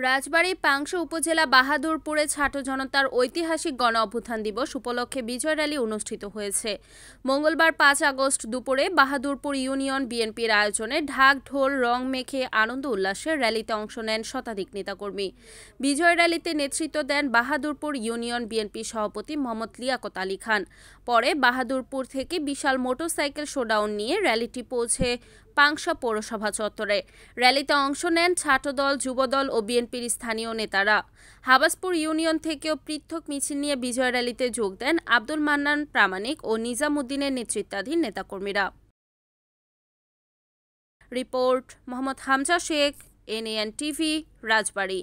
রাজবাড়ী পাংশা উপজেলা বাহাদুরপুরে ছাত্র জনতার ঐতিহাসিক গণ অভ্যুত্থান দিবস উপলক্ষে বিজয় র্যালি অনুষ্ঠিত হয়েছে। মঙ্গলবার ৫ আগস্ট দুপুরে বাহাদুরপুর ইউনিয়ন বিএনপির আয়োজনে ঢাক ঢোল রং মেখে আনন্দ উল্লাসের র্যালিতে অংশ নেন শতাধিক নেতাকর্মী। বিজয় র্যালিতে নেতৃত্ব দেন বাহাদুরপুর ইউনিয়ন বিএনপি সভাপতি মোহাম্মদ লিয়াকত আলী খান। পরে বাহাদুরপুর থেকে বিশাল মোটরসাইকেল শোডাউন নিয়ে র্যালিটি পৌঁছে পাংশা পৌরসভা চত্বরে। র্যালিতে অংশ নেন ছাত্রদল, যুবদল ও বিএনপির স্থানীয় নেতারা। হাবাসপুর ইউনিয়ন থেকেও পৃথক মিছিল নিয়ে বিজয় র্যালিতে যোগ দেন আব্দুল মান্নান প্রামাণিক ও নিজামুদ্দিনের নেতৃত্বাধীন নেতাকর্মীরা। রিপোর্ট মোহাম্মদ হামজা শেখ, এনএএন টিভি, রাজবাড়ী।